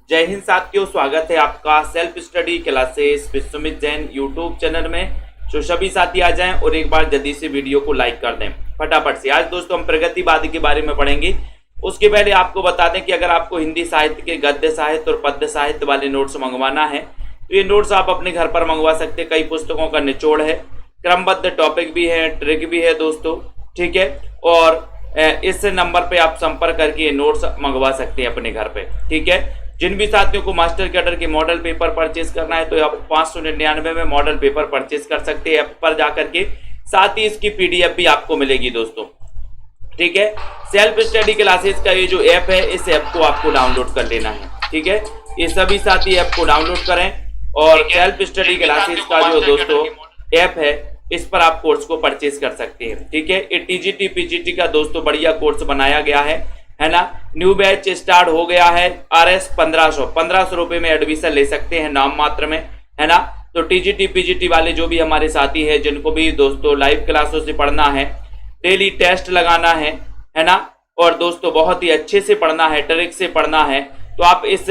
जय हिंद साथियों, स्वागत है आपका self study classes with Sumit Jain YouTube channel में। तो सभी साथी आ जाएं और एक बार जल्दी से वीडियो को लाइक कर दें फटाफट से। आज दोस्तों हम प्रगतिवाद के बारे में पढ़ेंगे। उसके पहले आपको बता दें कि अगर आपको हिंदी साहित्य के गद्य साहित्य और पद्य साहित्य वाले नोट्स मंगवाना है तो ये नोट्स आप अपने घर पर मंगवा सकते हैं। कई पुस्तकों का निचोड़ है, क्रमबद्ध टॉपिक भी है, ट्रिक भी है दोस्तों, ठीक है। और इस नंबर पे आप संपर्क करके ये नोट्स मंगवा सकते हैं अपने घर पे, ठीक है। जिन भी साथियों को मास्टर कैडर के मॉडल पेपर परचेज करना है तो आप 599 में मॉडल पेपर परचेज कर सकते हैं ऐप पर जाकर के। साथ ही इसकी पीडीएफ भी आपको मिलेगी दोस्तों, ठीक है। सेल्फ स्टडी क्लासेस का ये जो ऐप है, इस ऐप को आपको डाउनलोड कर लेना है, ठीक है। ये सभी साथी ऐप को डाउनलोड करें और सेल्फ स्टडी क्लासेस का जो दोस्तों ऐप है, इस पर आप कोर्स को परचेज कर सकते हैं, ठीक है। ये टीजीटी पीजीटी का दोस्तों बढ़िया कोर्स बनाया गया है ना। न्यू बैच स्टार्ट हो गया है। RS 1500 रुपए में एडमिशन ले सकते हैं नाम मात्र में, है ना। तो टीजीटी पीजीटी वाले जो भी हमारे साथी हैं, जिनको भी दोस्तों लाइव क्लासों से पढ़ना है, डेली टेस्ट लगाना है ना, और दोस्तों बहुत ही अच्छे से पढ़ना है, ट्रिक से पढ़ना है, तो आप इस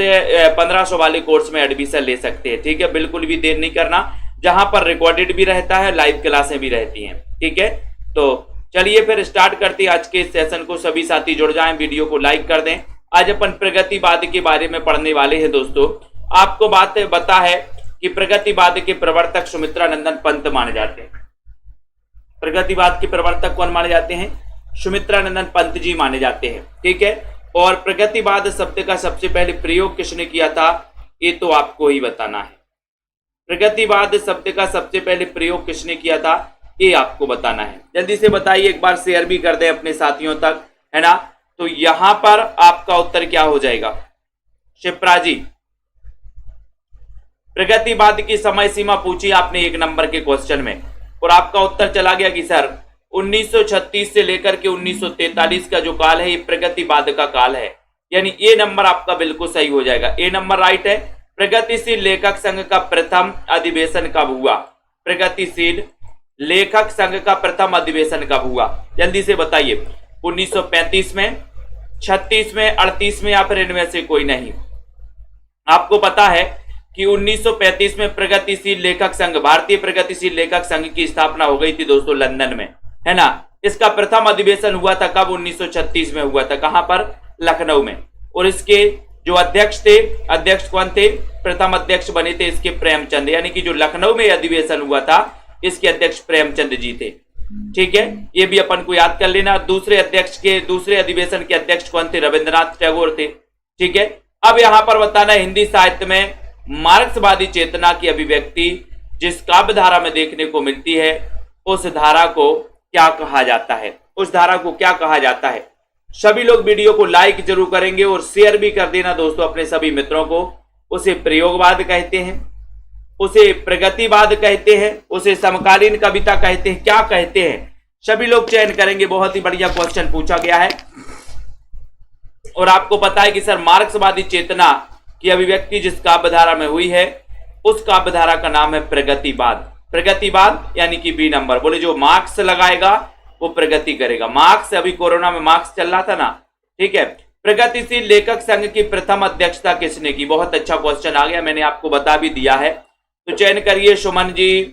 1500 वाले कोर्स में एडमिशन ले सकते हैं, ठीक है। बिल्कुल भी देर नहीं करना, जहां पर रिकॉर्डेड भी रहता है, लाइव क्लासें भी रहती हैं, ठीक है। तो चलिए फिर स्टार्ट करते हैं आज के सेशन को। सभी साथी जुड़ जाएं, वीडियो को लाइक कर दें। आज अपन प्रगतिवाद के बारे में पढ़ने वाले हैं दोस्तों। आपको बात बता है कि प्रगतिवाद के प्रवर्तक सुमित्रानंदन पंत माने जाते हैं। प्रगतिवाद के प्रवर्तक कौन माने जाते हैं? सुमित्रानंदन पंत जी माने जाते हैं, ठीक है। और प्रगतिवाद शब्द का सबसे पहले प्रयोग किसने किया था, ये तो आपको ही बताना है। प्रगतिवाद शब्द का सबसे पहले प्रयोग किसने किया था, ये आपको बताना है। जल्दी से बताइए, एक बार शेयर भी कर दें अपने साथियों तक, है ना। तो यहां पर आपका उत्तर क्या हो जाएगा? शिप्रा जी, प्रगतिवाद की समय सीमा पूछी आपने 1 नंबर के क्वेश्चन में, और आपका उत्तर चला गया कि सर 1936 से लेकर के 1943 का जो काल है, ये प्रगतिवाद का काल है। यानी ए नंबर आपका बिल्कुल सही हो जाएगा। ए नंबर राइट है। प्रगतिशील लेखक संघ का प्रथम अधिवेशन कब हुआ? प्रगतिशील लेखक संघ का प्रथम अधिवेशन कब हुआ? जल्दी से बताइए। 1935 में, 36 में, 38 में, या फिर इनमें से कोई नहीं? आपको पता है कि 1935 में प्रगतिशील लेखक संघ, भारतीय प्रगतिशील लेखक संघ की स्थापना हो गई थी दोस्तों लंदन में, है ना। इसका प्रथम अधिवेशन हुआ था कब? 1936 में हुआ था। कहां पर? लखनऊ में। और इसके जो अध्यक्ष थे, अध्यक्ष कौन थे? प्रथम अध्यक्ष बने थे इसके प्रेमचंद, यानी कि जो लखनऊ में अधिवेशन हुआ था, इसके अध्यक्ष प्रेमचंद जी थे, ठीक है। ये भी अपन को याद कर लेना। दूसरे अधिवेशन के अध्यक्ष कौन थे? रविंद्रनाथ टैगोर थे, ठीक है। अब यहां पर बताना है, हिंदी साहित्य में मार्क्सवादी चेतना की अभिव्यक्ति जिस काव्य धारा में देखने को मिलती है, उस धारा को क्या कहा जाता है? उस धारा को क्या कहा जाता है? सभी लोग वीडियो को लाइक जरूर करेंगे और शेयर भी कर देना दोस्तों अपने सभी मित्रों को। उसे प्रयोगवाद कहते हैं, उसे प्रगतिवाद कहते हैं, उसे समकालीन कविता कहते हैं, क्या कहते हैं? सभी लोग चयन करेंगे। बहुत ही बढ़िया क्वेश्चन पूछा गया है। और आपको पता है कि सर मार्क्सवादी चेतना की अभिव्यक्ति जिस काव्य धारा में हुई है, उस काव्य धारा का नाम है प्रगतिवाद। प्रगतिवाद यानी कि बी नंबर। बोले जो मार्क्स लगाएगा वो प्रगति करेगा। मार्क्स, अभी कोरोना में मार्क्स चल रहा था ना, ठीक है। प्रगतिशील लेखक संघ की प्रथम अध्यक्षता किसने की? बहुत अच्छा क्वेश्चन आ गया, मैंने आपको बता भी दिया है। तो चयन करिए। सुमन जी,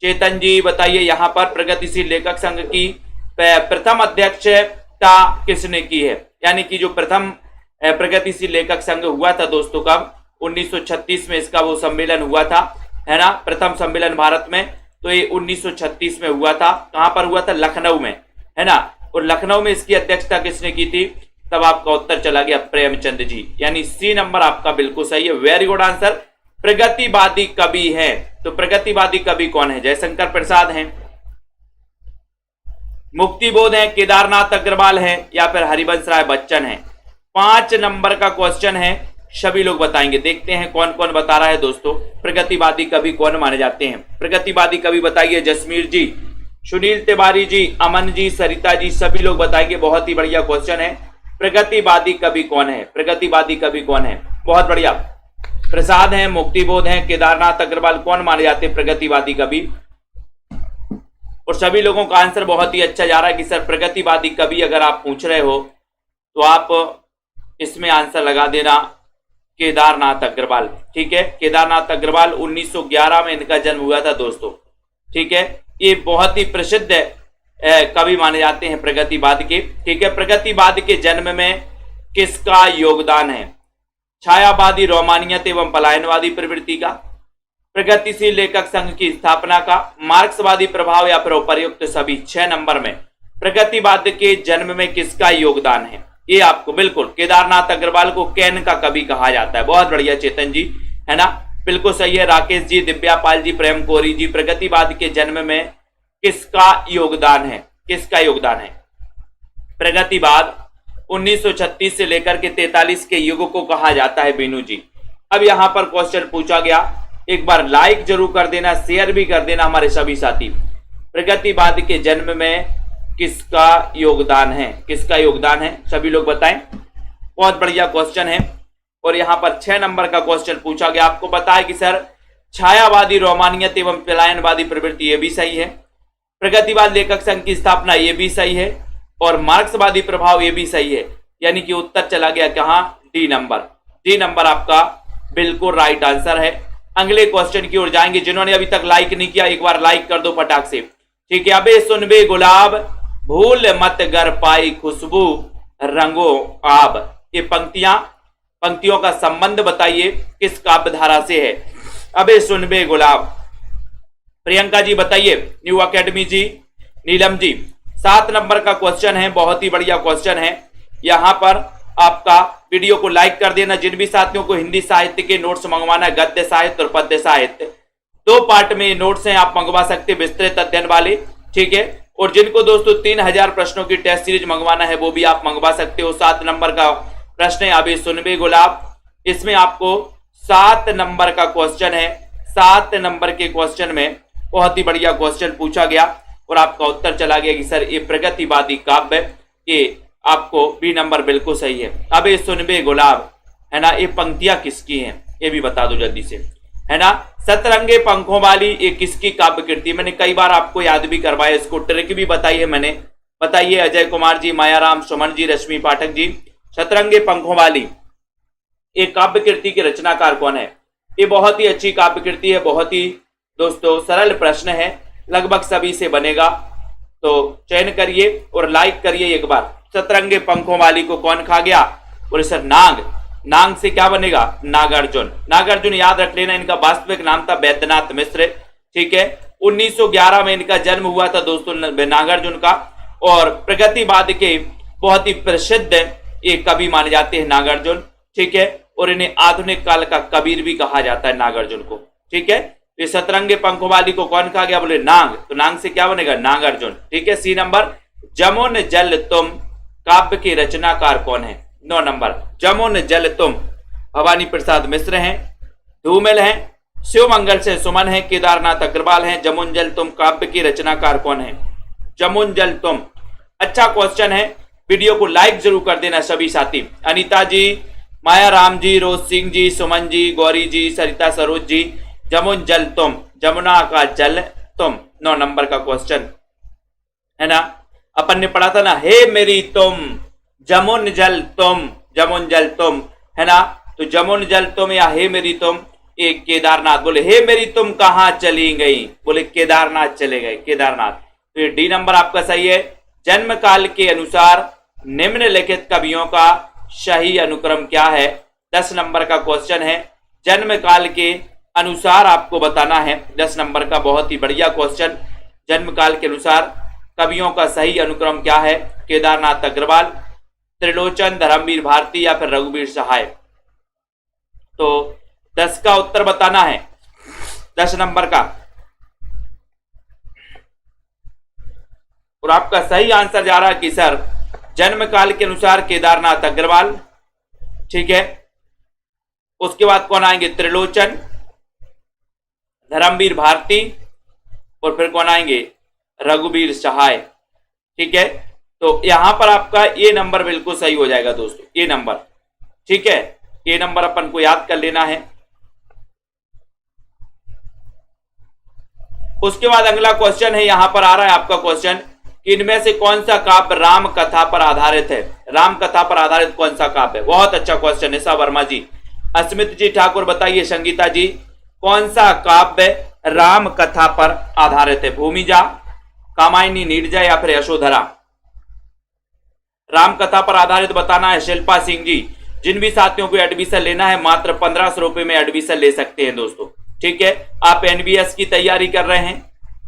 चेतन जी, बताइए यहाँ पर प्रगतिशील लेखक संघ की प्रथम अध्यक्षता किसने की है? यानी कि जो प्रथम प्रगतिशील लेखक संघ हुआ था दोस्तों कब? 1936 में इसका वो सम्मेलन हुआ था, है ना। प्रथम सम्मेलन भारत में, तो ये 1936 में हुआ था। कहां पर हुआ था? लखनऊ में, है ना। और लखनऊ में इसकी अध्यक्षता किसने की थी? तब आपका उत्तर चला गया प्रेमचंद जी, यानी सी नंबर आपका बिल्कुल सही है। Very good answer. प्रगतिवादी कवि है, तो प्रगतिवादी कवि कौन है? जयशंकर प्रसाद हैं, मुक्तिबोध है, केदारनाथ अग्रवाल है, या फिर हरिवंश राय बच्चन है? 5 नंबर का क्वेश्चन है, सभी लोग बताएंगे। देखते हैं कौन कौन बता रहा है दोस्तों। प्रगतिवादी कवि कौन माने जाते हैं? प्रगतिवादी कवि बताइए। जसमीर जी, सुनील तिवारी जी, अमन जी, सरिता जी, सभी लोग बताएंगे। बहुत ही बढ़िया क्वेश्चन है। प्रगतिवादी कवि कौन है? प्रगतिवादी कवि कौन है? बहुत बढ़िया। प्रसाद हैं, मुक्तिबोध हैं, केदारनाथ अग्रवाल कौन माने जाते हैं प्रगतिवादी कवि? और सभी लोगों का आंसर बहुत ही अच्छा जा रहा है कि सर प्रगतिवादी कवि अगर आप पूछ रहे हो तो आप इसमें आंसर लगा देना। केदारनाथ अग्रवाल। ठीक है, केदारनाथ अग्रवाल 1911 में इनका जन्म हुआ था दोस्तों। ठीक है, ये बहुत ही प्रसिद्ध कवि माने जाते हैं प्रगतिवाद के। ठीक है, प्रगतिवाद के जन्म में किसका योगदान है? छायावादी रोमानियत एवं पलायनवादी प्रवृत्ति का, प्रगतिशील लेखक संघ की स्थापना का, मार्क्सवादी प्रभाव या फिर उपर्युक्त सभी। 6 नंबर में प्रगतिवाद के जन्म में किसका योगदान है? ये आपको बिल्कुल, केदारनाथ अग्रवाल को कैन का कवि कहा जाता है। बहुत बढ़िया चेतन जी, है ना, बिल्कुल सही है। राकेश जी, दिव्या पाल जी, प्रेम कोरी जी, प्रगतिवाद के जन्म में किसका योगदान है? किसका योगदान है? प्रगतिवाद 1936 से लेकर के 43 के युग को कहा जाता है बीनू जी। अब यहां पर क्वेश्चन पूछा गया, एक बार लाइक जरूर कर देना, शेयर भी कर देना हमारे सभी साथी। प्रगतिवाद के जन्म में किसका योगदान है? किसका योगदान है? सभी लोग बताएं। बहुत बढ़िया क्वेश्चन है। और यहां पर 6 नंबर का क्वेश्चन पूछा गया, आपको बताया कि सर छायावादी रोमानियत एवं पलायनवादी प्रवृत्ति, ये भी सही है। प्रगतिवाद लेखक संघ की स्थापना, ये भी सही है। और मार्क्सवादी प्रभाव, ये भी सही है। यानी कि उत्तर चला गया कहां? D number. डी नंबर आपका बिल्कुल राइट आंसर है। अगले क्वेश्चन की ओर जाएंगे। जिन्होंने अभी तक लाइक नहीं किया, एक बार लाइक कर दो फटाक से। ठीक है, अबे सुनबे गुलाब भूल मत गर पाई खुशबू रंगो आब। ये पंक्तियों का संबंध बताइए किस काव्य धारा से है? अबे सुनबे गुलाब, प्रियंका जी बताइए, न्यू एकेडमी जी, नीलम जी। 7 नंबर का क्वेश्चन है, बहुत ही बढ़िया क्वेश्चन है। यहां पर आपका वीडियो को लाइक कर देना। जिन भी साथियों को हिंदी साहित्य के नोट्स मंगवाना है, गद्य साहित्य और पद्य साहित्य, 2 पार्ट में नोट्स हैं, आप मंगवा सकते हैं विस्तृत अध्ययन वाले। ठीक है, और जिनको दोस्तों 3000 प्रश्नों की टेस्ट सीरीज मंगवाना है, वो भी आप मंगवा सकते हो। 7 नंबर का प्रश्न है अभी सुनबे गुलाब। इसमें आपको 7 नंबर का क्वेश्चन है। 7 नंबर के क्वेश्चन में बहुत ही बढ़िया क्वेश्चन पूछा गया और आपका उत्तर चला गया कि सर ये प्रगतिवादी काव्य, ये आपको बी नंबर बिल्कुल सही है। अबे सुनबे गुलाब, है ना, ये पंक्तियां किसकी हैं? ये भी बता दो जल्दी से, है ना। सतरंगे पंखों वाली, ये किसकी काव्य कृति? मैंने कई बार आपको याद भी करवाया, इसको ट्रिक भी बताई है मैंने। बताइए अजय कुमार जी, मायाराम, सुमन जी, रश्मि पाठक जी। सतरंगे पंखों वाली एक काव्य कृति के रचनाकार कौन है? ये बहुत ही अच्छी काव्य कृति है। बहुत ही दोस्तों सरल प्रश्न है, लगभग सभी से बनेगा, तो चयन करिए और लाइक करिए एक बार। सतरंगे पंखों वाली को कौन खा गया? बोले सर नाग। नाग से क्या बनेगा? नागार्जुन। नागार्जुन याद रख लेना, इनका वास्तविक नाम था वैद्यनाथ मिश्र। ठीक है, 1911 में इनका जन्म हुआ था दोस्तों नागार्जुन का। और प्रगतिवाद के बहुत ही प्रसिद्ध एक कवि माने जाते हैं नागार्जुन। ठीक है, और इन्हें आधुनिक काल का कबीर भी कहा जाता है नागार्जुन को। ठीक है, ये सतरंगे पंखों वाली को कौन खा गया? बोले नाग। तो नाग से क्या बनेगा? नागार्जुन। ठीक है, सी नंबर। जमुन जल तुम काव्य के रचनाकार कौन है? 9 नंबर। जमुन जल तुम भवानी प्रसाद मिश्र हैं, धूमिल हैं, शिवमंगल से सुमन है, केदारनाथ अग्रवाल हैं। जमुन जल तुम काव्य की रचनाकार कौन है? जमुन जल तुम। अच्छा क्वेश्चन है, वीडियो को लाइक जरूर कर देना सभी साथी। अनीता जी, माया राम जी, रोज सिंह जी, सुमन जी, गौरी जी, सरिता सरोज जी। जमुन जल तुम, जमुना का जल तुम, 9 नंबर का क्वेश्चन है ना। अपन ने पढ़ा था ना, हे मेरी तुम जमुन जल तुम, जमुन जल तुम, है ना। तो जमुन जल तुम या हे मेरी तुम, एक केदारनाथ। बोले हे मेरी तुम कहां चली गई? बोले केदारनाथ चले गए, केदारनाथ। तो ये डी नंबर आपका सही है। जन्म काल के अनुसार निम्नलिखित कवियों का सही अनुक्रम क्या है? 10 नंबर का क्वेश्चन है। जन्म काल के अनुसार आपको बताना है। 10 नंबर का बहुत ही बढ़िया क्वेश्चन। जन्म काल के अनुसार कवियों का सही अनुक्रम क्या है? केदारनाथ अग्रवाल, त्रिलोचन, धर्मवीर भारती या फिर रघुवीर सहाय। तो 10 का उत्तर बताना है, 10 नंबर का। और आपका सही आंसर जा रहा है कि सर जन्म काल के अनुसार केदारनाथ अग्रवाल। ठीक है, उसके बाद कौन आएंगे? त्रिलोचन, धर्मवीर भारती और फिर कौन आएंगे? रघुवीर सहाय। ठीक है, तो यहां पर आपका ये नंबर बिल्कुल सही हो जाएगा दोस्तों, ये नंबर। ठीक है, ये नंबर अपन को याद कर लेना है। उसके बाद अगला क्वेश्चन है, यहां पर आ रहा है आपका क्वेश्चन, इनमें से कौन सा काव्य राम कथा पर आधारित है? राम कथा पर आधारित कौन सा काव्य है? बहुत अच्छा क्वेश्चन है सा वर्मा जी। अस्मित जी ठाकुर बताइए संगीता जी कौन सा काव्य राम कथा पर आधारित है? भूमिजा, कामायनी, नीरजा या फिर यशोधरा? राम कथा पर आधारित बताना है। शिल्पा सिंह जी, जिन भी साथियों को एडमिशन लेना है मात्र 1500 रुपए में एडमिशन ले सकते हैं दोस्तों। ठीक है, आप एनबीएस की तैयारी कर रहे हैं,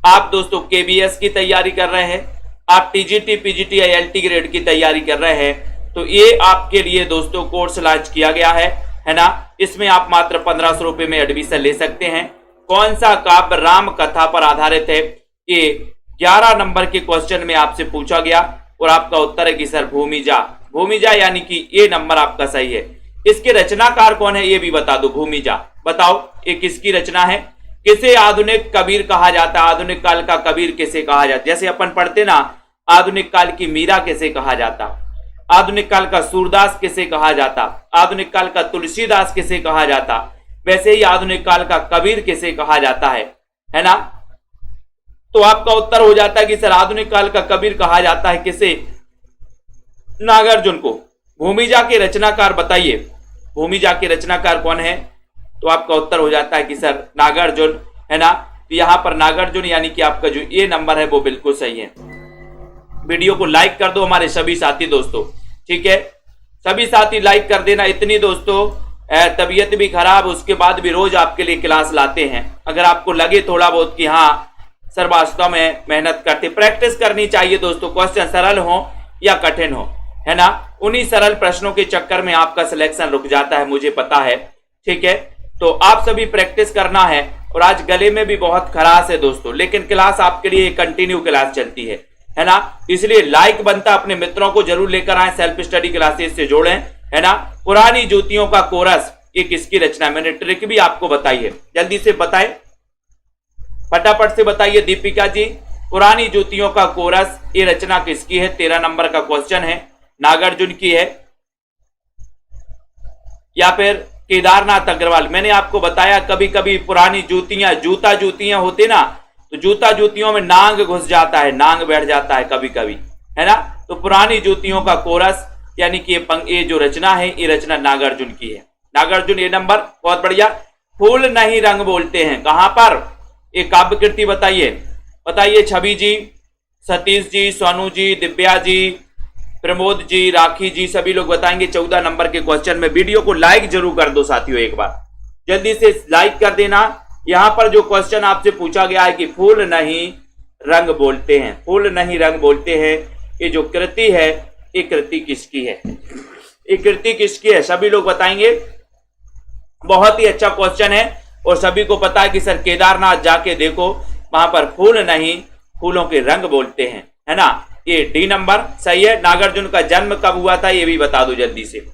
आप दोस्तों केबीएस की तैयारी कर रहे हैं, आप टीजीटी, पीजीटी या एलटी ग्रेड की तैयारी कर रहे हैं, तो ये आपके लिए दोस्तों कोर्स लॉन्च किया गया है ना। इसमें आप मात्र 1500 रुपए में एडमिशन ले सकते हैं। कौन सा काव्य राम कथा पर आधारित है? ये 11 नंबर के क्वेश्चन में आपसे पूछा गया और आपका उत्तर है कि सर भूमिजा। भूमिजा यानी कि ये नंबर आपका सही है। इसके रचनाकार कौन है ये भी बता दो। भूमिजा बताओ ये किसकी रचना है? किसे आधुनिक कबीर कहा जाता है? आधुनिक काल का कबीर किसे कहा जाता? जैसे अपन पढ़ते ना, आधुनिक काल की मीरा किसे कहा जाता, आधुनिक काल का सूरदास किसे कहा जाता, आधुनिक काल का तुलसीदास किसे कहा जाता, वैसे ही आधुनिक काल का कबीर किसे कहा जाता है ना। तो आपका उत्तर हो जाता है कि सर आधुनिक काल का कबीर कहा जाता है किसे? नागार्जुन को। भूमिजा के रचनाकार बताइए, भूमिजा के रचनाकार कौन है? तो आपका उत्तर हो जाता है कि सर नागार्जुन, है ना। तो यहां पर नागार्जुन यानी कि आपका जो ये नंबर है वो बिल्कुल सही है। वीडियो को लाइक कर दो हमारे सभी साथी दोस्तों, ठीक है, सभी साथी लाइक कर देना। इतनी दोस्तों तबीयत भी खराब, उसके बाद भी रोज आपके लिए क्लास लाते हैं। अगर आपको लगे थोड़ा बहुत कि हाँ सर वास्तव में मेहनत करते, प्रैक्टिस करनी चाहिए दोस्तों। क्वेश्चन सरल हो या कठिन हो, है ना, उन्हीं सरल प्रश्नों के चक्कर में आपका सिलेक्शन रुक जाता है, मुझे पता है। ठीक है, तो आप सभी प्रैक्टिस करना है। और आज गले में भी बहुत खराश है दोस्तों, लेकिन क्लास आपके लिए कंटिन्यू क्लास चलती है ना। इसलिए लाइक बनता, अपने मित्रों को जरूर लेकर आए, सेल्फ स्टडी क्लासेस से जोड़ें, है ना। पुरानी जूतियों का कोरस ये किसकी रचना? मैंने ट्रिक भी आपको बताई है, जल्दी से बताएं, फटाफट से बताइए दीपिका जी। पुरानी जूतियों का कोरस ये रचना किसकी है? 13 नंबर का क्वेश्चन है। नागार्जुन की है या फिर केदारनाथ अग्रवाल? मैंने आपको बताया कभी कभी पुरानी जूतियां, जूता जूतियां होती ना, तो जूता जूतियों में नांग घुस जाता है, नांग बैठ जाता है कभी कभी, है ना। तो पुरानी जूतियों का कोरस यानी कि ये जो रचना है ये रचना नागार्जुन की है। नागार्जुन ये नंबर बहुत बढ़िया। फूल नहीं रंग बोलते हैं कहां पर? ये काव्य कृति बताइए, बताइए। छवि जी, सतीश जी, सोनू जी, दिव्या जी, प्रमोद जी, राखी जी, सभी लोग बताएंगे 14 नंबर के क्वेश्चन में। वीडियो को लाइक जरूर कर दो साथियों, एक बार जल्दी से लाइक कर देना। यहां पर जो क्वेश्चन आपसे पूछा गया है कि फूल नहीं रंग बोलते हैं, फूल नहीं रंग बोलते हैं, ये जो कृति है ये कृति किसकी है? ये कृति किसकी है? सभी लोग बताएंगे। बहुत ही अच्छा क्वेश्चन है और सभी को पता है कि सर केदारनाथ जाके देखो, वहां पर फूल नहीं फूलों के रंग बोलते हैं, है ना। ये डी नंबर सही है। नागार्जुन का जन्म कब हुआ था ये भी बता दो जल्दी से।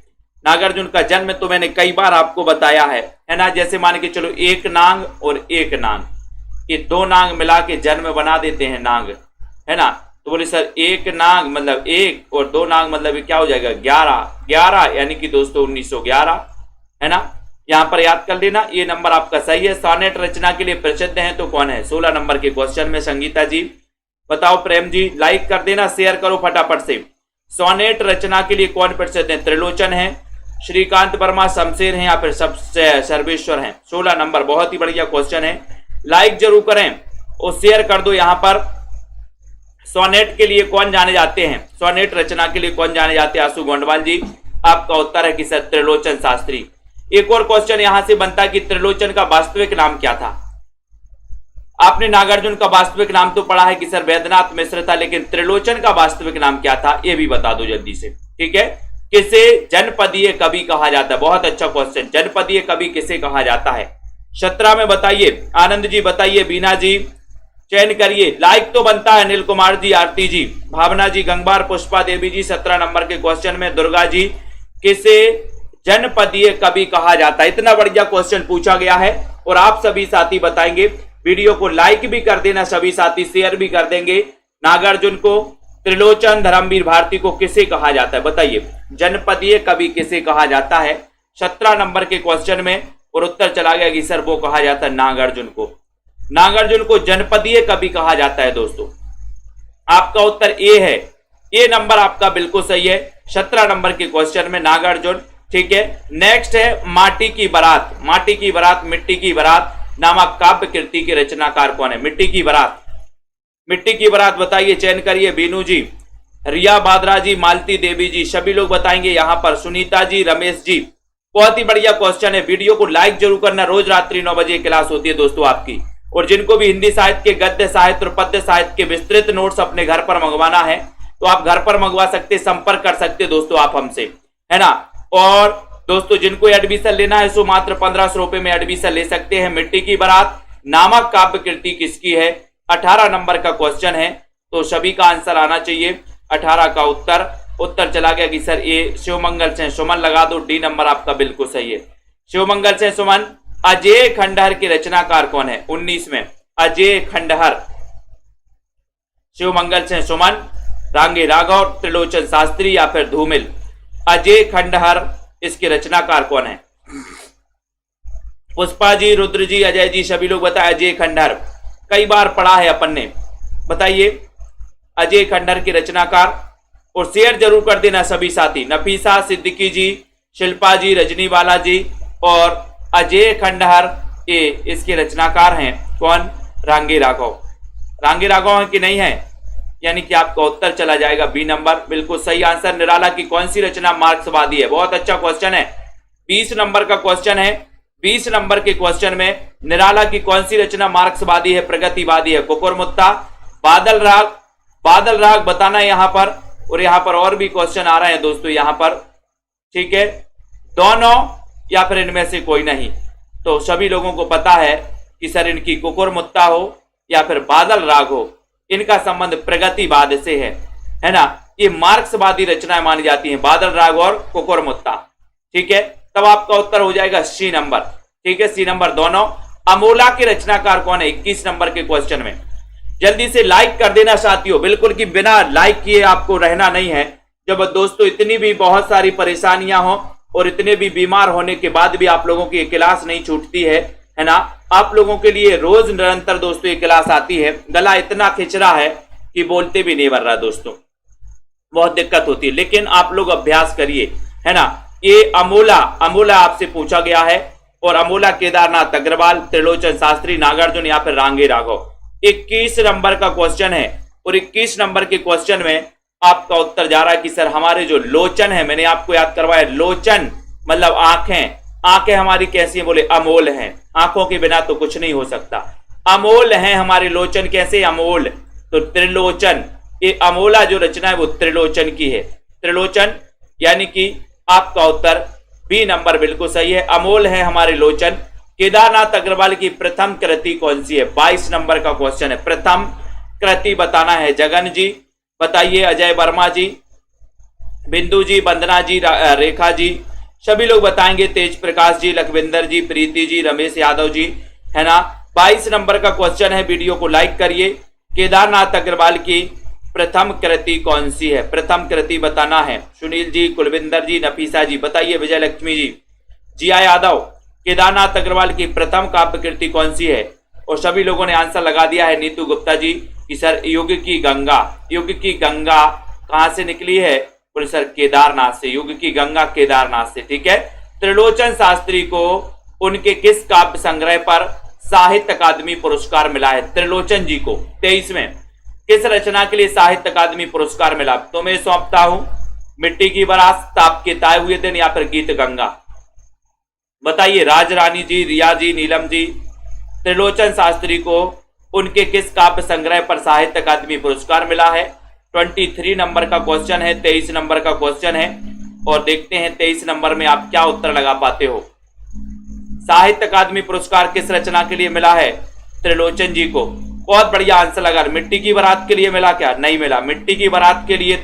नागार्जुन का जन्म तो मैंने कई बार आपको बताया है ना। जैसे मान के चलो एक नांग और एक नांग, ये दो नांग मिला के जन्म बना देते हैं नांग, है ना। तो बोले सर एक नांग मतलब एक और दो नांग मतलब क्या हो जाएगा? 11 यानी कि दोस्तों 1911, है ना। यहां पर याद कर लेना, ये नंबर आपका सही है। सोनेट रचना के लिए प्रसिद्ध है तो कौन है? 16 नंबर के क्वेश्चन में संगीता जी बताओ। प्रेम जी लाइक कर देना, शेयर करो फटाफट से। सोनेट रचना के लिए कौन प्रसिद्ध है? त्रिलोचन है, श्रीकांत वर्मा, शमशेर हैं या फिर सर्वेश्वर हैं? 16 नंबर बहुत ही बढ़िया क्वेश्चन है। लाइक जरूर करें और शेयर कर दो। यहां पर सोनेट के लिए कौन जाने जाते हैं? सोनेट रचना के लिए कौन जाने जाते हैं? आशु गोंडवाल जी, आपका उत्तर है कि सर त्रिलोचन शास्त्री। एक और क्वेश्चन यहां से बनता है कि त्रिलोचन का वास्तविक नाम क्या था? आपने नागार्जुन का वास्तविक नाम तो पढ़ा है कि सर वैद्यनाथ मिश्र था, लेकिन त्रिलोचन का वास्तविक नाम क्या था ये भी बता दो जल्दी से, ठीक है। किसे जनपदीय कवि कहा जाता है? बहुत अच्छा क्वेश्चन, जनपदीय कवि किसे कहा जाता है? 17 में बताइए। आनंद जी बताइए, बीना जी चयन करिए। लाइक तो बनता है। अनिल कुमार जी, आरती जी, भावना जी, गंगबार, पुष्पा देवी जी 17 नंबर के क्वेश्चन में। दुर्गा जी, किसे जनपदीय कवि कहा जाता है? इतना बढ़िया क्वेश्चन पूछा गया है और आप सभी साथी बताएंगे। वीडियो को लाइक भी कर देना, सभी साथी शेयर भी कर देंगे। नागार्जुन को, त्रिलोचन, धर्मवीर भारती को किसे कहा जाता है? बताइए जनपदीय कवि किसे कहा जाता है? 17 नंबर के क्वेश्चन में और उत्तर चला गया कि सर वो कहा जाता है नागार्जुन को। नागार्जुन को जनपदीय कवि कहा जाता है दोस्तों। आपका उत्तर ए है। ए नंबर आपका बिल्कुल सही है। 17 नंबर के क्वेश्चन में नागार्जुन ठीक है। नेक्स्ट है माटी की बारात। माटी की बारात, मिट्टी की बारात नामक काव्य कृति के रचनाकार कौन है? मिट्टी की बारात। मिट्टी की बारात बताइए, चयन करिए। बीनू जी, रिया बाद्रा जी, मालती देवी जी, सभी लोग बताएंगे यहाँ पर। सुनीता जी, रमेश जी, बहुत ही बढ़िया क्वेश्चन है। वीडियो को लाइक जरूर करना। रोज रात्रि 9 बजे क्लास होती है दोस्तों आपकी। और जिनको भी हिंदी साहित्य के, गद्य साहित्य और पद्य साहित्य के विस्तृत नोट्स अपने घर पर मंगवाना है तो आप घर पर मंगवा सकते, संपर्क कर सकते दोस्तों आप हमसे, है ना। और दोस्तों जिनको एडमिशन लेना है सो मात्र 1500 रुपए में एडमिशन ले सकते हैं। मिट्टी की बारात नामक काव्य कृति किसकी है? 18 नंबर का क्वेश्चन है, तो सभी का आंसर आना चाहिए। 18 का उत्तर चला गया कि सर ए शिवमंगल से सुमन लगा दो। डी नंबर आपका बिल्कुल सही है, शिवमंगल से सुमन। अजय खंडहर के रचनाकार कौन है? 19 में अजय खंडहर। शिवमंगल से सुमन, रांगे राघव, त्रिलोचन शास्त्री या फिर धूमिल। अजय खंडहर इसके रचनाकार कौन है? पुष्पा जी, रुद्र जी, अजय जी, सभी लोग बताए। अजय खंडहर कई बार पढ़ा है अपन ने, बताइए अजय खंडहर के रचनाकार। और शेयर जरूर कर देना सभी साथी। नफीसा सिद्दीकी जी, शिल्पा जी, रजनी बाला जी और अजय खंडहर ये इसके रचनाकार हैं कौन? रांगे राघव। रांगे राघव है कि नहीं है? यानी कि आपका उत्तर चला जाएगा बी नंबर, बिल्कुल सही आंसर। निराला की कौन सी रचना मार्क्सवादी है? बहुत अच्छा क्वेश्चन है, 20 नंबर का क्वेश्चन है। 20 नंबर के क्वेश्चन में निराला की कौन सी रचना मार्क्सवादी है, प्रगतिवादी है? कुकुरमुत्ता, बादल राग। बादल राग बताना है यहां पर। और यहां पर और भी क्वेश्चन आ रहे हैं दोस्तों यहां पर, ठीक है। दोनों या फिर इनमें से कोई नहीं। तो सभी लोगों को पता है कि सर इनकी कुकुरमुत्ता हो या फिर बादल राग हो, इनका संबंध प्रगतिवाद से है ना। ये मार्क्सवादी रचनाएं मानी जाती हैं, बादल राग और कुकुरमुत्ता, ठीक है। तब आपका उत्तर हो जाएगा सी नंबर, ठीक है, सी नंबर दोनों। अमोला के रचनाकार कौन है? 21 नंबर के क्वेश्चन में। जल्दी से लाइक कर देना साथियों, बिल्कुल कि बिना लाइक किए आपको रहना नहीं है। जब दोस्तों इतनी भी बहुत सारी परेशानियां हो और इतने भी बीमार होने के बाद भी आप लोगों की क्लास नहीं छूटती है ना। आप लोगों के लिए रोज निरंतर दोस्तों ये क्लास आती है। गला इतना खिंच रहा है कि बोलते भी नहीं बन रहा दोस्तों, बहुत दिक्कत होती है। लेकिन आप लोग अभ्यास करिए, है ना। ये अमोला आपसे पूछा गया है। और अमोला केदारनाथ अग्रवाल, त्रिलोचन शास्त्री, नागार्जुन या फिर रांगे राघव। 21 नंबर का क्वेश्चन है। और 21 नंबर के क्वेश्चन में आपका उत्तर जा रहा है कि सर हमारे जो लोचन है, मैंने आपको याद करवाया, लोचन मतलब आंखें। आंखें हमारी कैसी है? बोले अमोल हैं। आंखों के बिना तो कुछ नहीं हो सकता। अमोल हैं हमारे लोचन। कैसे अमोल? तो त्रिलोचन। ये अमोला जो रचना है वो त्रिलोचन की है। त्रिलोचन यानी कि आपका उत्तर बी नंबर बिल्कुल सही है। अमोल है हमारे लोचन। केदारनाथ अग्रवाल की प्रथम कृति कौन सी है? 22 नंबर का क्वेश्चन है। प्रथम कृति बताना है। जगन जी बताइए, अजय वर्मा जी, बिंदु जी, वंदना जी, रेखा जी, सभी लोग बताएंगे। तेज प्रकाश जी, लखविंदर जी, प्रीति जी, रमेश यादव जी, है ना। 22 नंबर का क्वेश्चन है। वीडियो को लाइक करिए। केदारनाथ अग्रवाल की प्रथम कृति कौन सी है? प्रथम कृति बताना है। सुनील जी, कुलविंदर जी, नफीसा जी बताइए। विजय लक्ष्मी जी, जिया यादव, केदारनाथ अग्रवाल की प्रथम काव्य कृति कौन सी है? और सभी लोगों ने आंसर लगा दिया है। नीतू गुप्ता जी कि सर युग की गंगा। युग की गंगा कहां से निकली है? बोले सर केदारनाथ से। युग की गंगा केदारनाथ से, ठीक है। त्रिलोचन शास्त्री को उनके किस काव्य संग्रह पर साहित्य अकादमी पुरस्कार मिला है? त्रिलोचन जी को 23 में किस रचना के लिए साहित्य अकादमी पुरस्कार मिला? तो मैं सौंपता हूं मिट्टी की बारात, ताप के ताए हुए दिन या फिर गीत गंगा। बताइए राज रानी जी, रिया जी, नीलम जी। त्रिलोचन शास्त्री को उनके किस काव्य संग्रह पर साहित्य अकादमी पुरस्कार मिला है? 23 नंबर का क्वेश्चन है, 23 नंबर का क्वेश्चन है। और देखते हैं 23 नंबर में आप क्या उत्तर लगा पाते हो। साहित्य अकादमी पुरस्कार किस रचना के लिए मिला है? त्रिलोचन जी को। बहुत बढ़िया आंसर लगा। मिट्टी की बारात के लिए मिला क्या? नहीं मिला। मिट्टी की बारात के लिए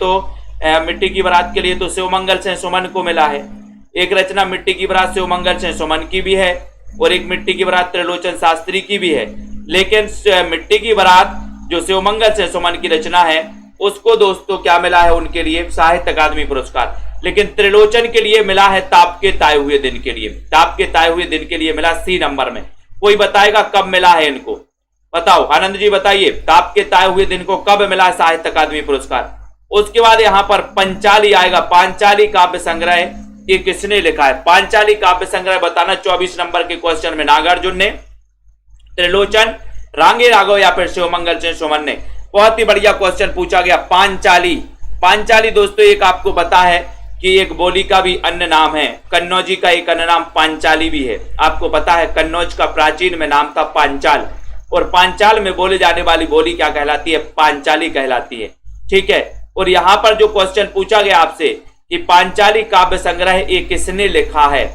तो शिवमंगल से सुमन को मिला है। एक रचना मिट्टी की बारात शिवमंगल से सुमन की भी है और एक मिट्टी की बारात त्रिलोचन शास्त्री की भी है। लेकिन मिट्टी की बारात जो शिवमंगल से सुमन की रचना है उसको दोस्तों क्या मिला है? उनके लिए साहित्य अकादमी पुरस्कार। लेकिन त्रिलोचन के लिए मिला है ताप के ताए हुए दिन के लिए। ताप के ताए हुए दिन के लिए मिला सी नंबर में। कोई बताएगा कब मिला है इनको? बताओ आनंद जी बताइए, ताप के ताए हुए दिन को कब मिला है साहित्य अकादमी पुरस्कार? उसके बाद यहां पर पंचाली आएगा। पांचाली काव्य संग्रह ये किसने लिखा है? पांचाली काव्य संग्रह बताना 24 नंबर के क्वेश्चन में। नागार्जुन ने, त्रिलोचन, रांगे राघव या फिर शिवमंगल सेन सुमन ने। बहुत ही बढ़िया क्वेश्चन पूछा गया। पांचाली, पांचाली दोस्तों एक आपको पता है कि एक बोली का भी अन्य नाम है। कन्नौजी का एक अन्य नाम पांचाली भी है। आपको पता है कन्नौज का प्राचीन में नाम था पांचाल, और पांचाल में बोले जाने वाली बोली क्या कहलाती है? पांचाली कहलाती है। ठीक है। और यहां पर जो क्वेश्चन पूछा गया आपसे कि पांचाली काव्य संग्रह ये किसने लिखा है?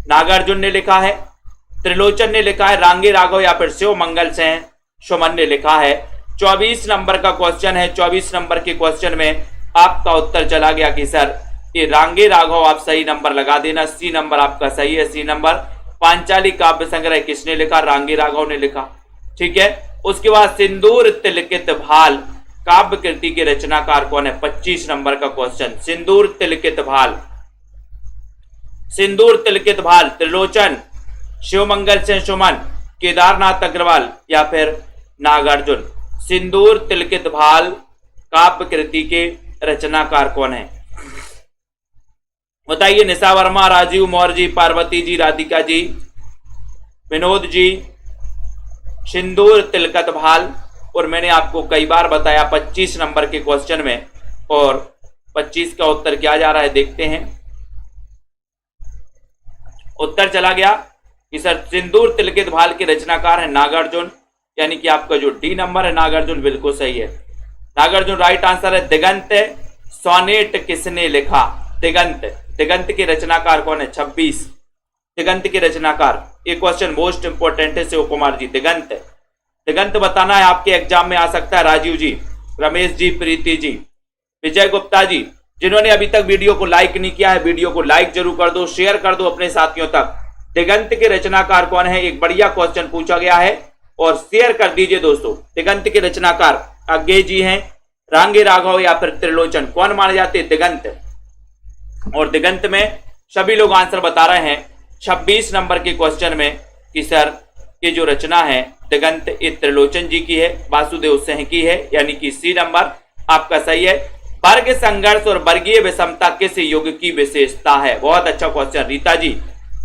नागार्जुन ने लिखा है, त्रिलोचन ने लिखा है, रांगे राघव या फिर शिवमंगल सेन सुमन ने लिखा है। 24 नंबर का क्वेश्चन है। 24 नंबर के क्वेश्चन में आपका उत्तर चला गया कि सर ये रांगे राघव। आप सही नंबर लगा देना। सी नंबर आपका सही है। सी नंबर। पांचाली काव्य संग्रह किसने लिखा? रांगे राघव ने लिखा। ठीक है। उसके बाद सिंदूर तिलकित भाल काव्य कृति के रचनाकार कौन है? 25 नंबर का क्वेश्चन। सिंदूर तिलकित भाल, सिंदूर तिलकित भाल त्रिलोचन, शिवमंगल सेन सुमन, केदारनाथ अग्रवाल या फिर नागार्जुन। सिंदूर तिलकित भाल काव्य कृति के रचनाकार कौन है? बताइए। निशा वर्मा, राजीव मौर्य जी, पार्वती जी, राधिका जी, विनोद जी। सिंदूर तिलकित भाल, और मैंने आपको कई बार बताया 25 नंबर के क्वेश्चन में, और 25 का उत्तर क्या जा रहा है देखते हैं। उत्तर चला गया कि सर सिंदूर तिलकित भाल के रचनाकार है नागार्जुन, यानी कि आपका जो डी नंबर है नागार्जुन बिल्कुल सही है। नागार्जुन राइट आंसर है। दिगंत सोनेट किसने लिखा? दिगंत, दिगंत के रचनाकार कौन है? 26 दिगंत के रचनाकार। ये क्वेश्चन मोस्ट इंपोर्टेंट है शिव कुमार जी। दिगंत, दिगंत बताना है, आपके एग्जाम में आ सकता है। राजीव जी, रमेश जी, प्रीति जी, विजय गुप्ता जी। जिन्होंने अभी तक वीडियो को लाइक नहीं किया है, वीडियो को लाइक जरूर कर दो, शेयर कर दो अपने साथियों तक। दिगंत के रचनाकार कौन है? एक बढ़िया क्वेश्चन पूछा गया है, और शेयर कर दीजिए दोस्तों। दिगंत के रचनाकार अज्ञे जी हैं, रांगे राघव या फिर त्रिलोचन। कौन माने जाते हैं? दिगंत। और दिगंत में सभी लोग आंसर बता रहे हैं 26 नंबर के क्वेश्चन में कि सर ये जो रचना है दिगंत ये त्रिलोचन जी की है, वासुदेव सिंह की है, यानी कि सी नंबर आपका सही है। वर्ग संघर्ष और वर्गीय विषमता किस युग की विशेषता है? बहुत अच्छा क्वेश्चन रीता जी,